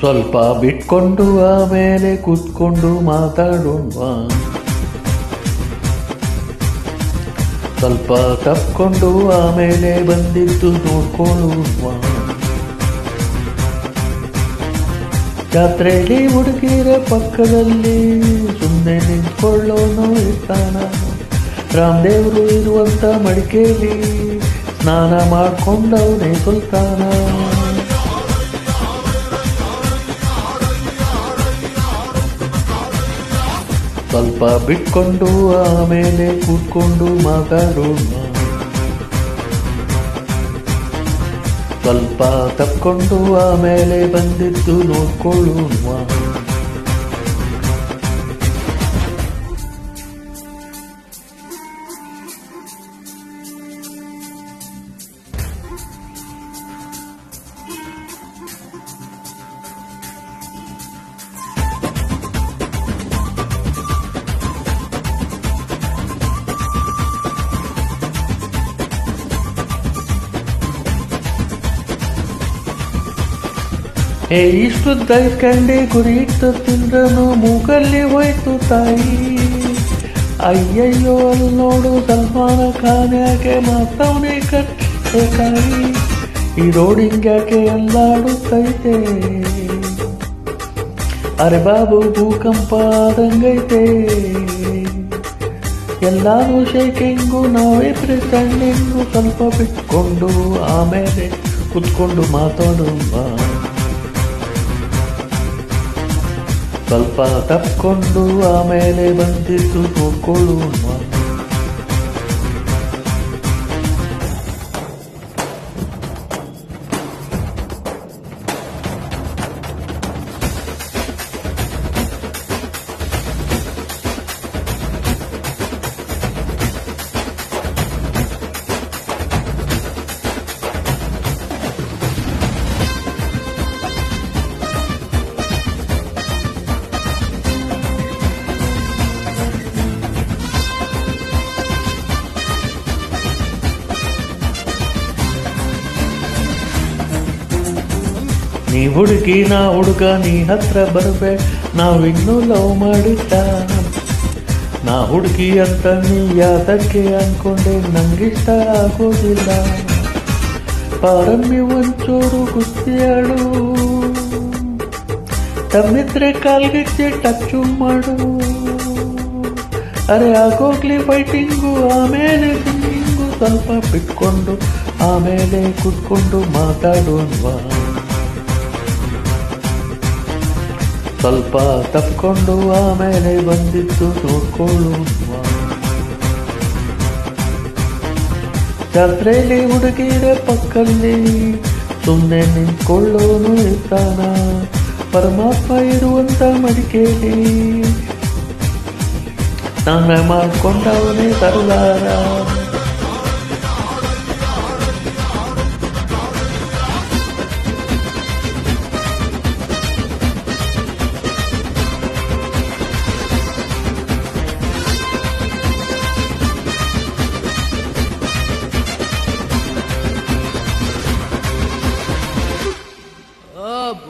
ಸ್ವಲ್ಪ ಬಿಟ್ಕೊಂಡು ಆಮೇಲೆ ಕೂತ್ಕೊಂಡು ಮಾತಾಡೋಣವಾ. ಸ್ವಲ್ಪ ತಪ್ಕೊಂಡು ಆಮೇಲೆ ಬಂದಿದ್ದು ನೋಡ್ಕೊಳ್ಳುವ. ಜಾತ್ರೆಯಲ್ಲಿ ಹುಡುಗಿರ ಪಕ್ಕದಲ್ಲಿ ಸುಮ್ಮನೆ ನಿಂತ್ಕೊಳ್ಳೋನು ಇರ್ತಾನ. ರಾಮದೇವರು ಇರುವಂತ ಮಡಿಕೆಯಲ್ಲಿ ಸ್ನಾನ ಮಾಡ್ಕೊಂಡವನೇ ಸುಲ್ತಾನ. ಸ್ವಲ್ಪ ಬಿಟ್ಕೊಂಡು ಆಮೇಲೆ ಕೂತ್ಕೊಂಡು ಮಾತಾಡೋಣ. ಸ್ವಲ್ಪ ತಪ್ಕೊಂಡು ಆಮೇಲೆ ಬಂದಿದ್ದು ನೋಡ್ಕೊಳ್ಳೋಣ. ಇಷ್ಟು ದೈಕಂಡೆ ಗುರಿ ಇಟ್ಟು ತಿಂದ್ರನು ಮೂಗಲ್ಲಿ ಹೋಯ್ತು ತಾಯಿ. ಅಯ್ಯಯ್ಯೋ ಅಲ್ಲಿ ನೋಡು ಸಲ್ಮಾನ ಖಾನ್ ಯಾಕೆ ಮಾತವನೇ ಕಟ್ಟಾಯಿ. ಈ ರೋಡಿಂಗ್ ಯಾಕೆ ಎಲ್ಲಾಡುತ್ತೈತೆ. ಅರೆ ಬಾಬು ಭೂಕಂಪ ಆದಂಗೈತೆ. ಎಲ್ಲಾರು ಶೇಕಿಂಗು ನಾವೇ ಪ್ರೆಸೆಂಡಿಂಗು. ಸ್ವಲ್ಪ ಬಿಟ್ಕೊಂಡು ಆಮೇಲೆ ಕುತ್ಕೊಂಡು ಮಾತಾಡುವ. ಸ್ವಲ್ಪ ತಪ್ಕೊಂಡು ಆಮೇಲೆ ಬಂದಿದ್ದು ನೋಡ್ಕೊಳ್ಳೋಣ. ನೀ ಹುಡುಗಿ ನಾ ಹುಡುಗ, ನೀ ಹತ್ರ ಬರ್ಬೇಡ, ನಾವಿನ್ನೂ ಲವ್ ಮಾಡಿದ್ದ. ನಾ ಹುಡುಗಿ ಅಂತ ನೀ ಯಾತಕ್ಕೆ ಅನ್ಕೊಂಡೆ, ನಂಗಿಷ್ಟ ಆಗೋದಿಲ್ಲ. ಪಾರಮ್ಮಿ ಒಂಚೂರು ಕುಸ್ತಿಯಾಡು, ತಮ್ಮಿದ್ರೆ ಕಾಲ್ಗಿಚ್ಚೆ ಟಚ್ಚು ಮಾಡು. ಅರೆ ಆಗೋಗ್ಲಿ ಫೈಟಿಂಗು ಆಮೇಲೆ ಸಿಂಗಿಂಗು. ಸ್ವಲ್ಪ ಬಿಟ್ಕೊಂಡು ಆಮೇಲೆ ಕುತ್ಕೊಂಡು ಮಾತಾಡೋಣವಾ. ಸ್ವಲ್ಪ ತಪ್ಕೊಂಡು ಆಮೇಲೆ ಬಂದಿದ್ದು ನೋಡ್ಕೊಳ್ಳುವ. ಜಾತ್ರೆಯಲ್ಲಿ ಹುಡುಗಿರ ಪಕ್ಕಲ್ಲಿ ಸುಮ್ಮನೆ ನಿಂತ್ಕೊಳ್ಳೋನು ಇರ್ತಾನ. ಪರಮಾತ್ಮ ಇರುವಂತ ಮಡಿಕೆಯಲ್ಲಿ ಸ್ನಾನ ಮಾಡ್ಕೊಂಡವನೇ ಸರ್ದಾರ. Up.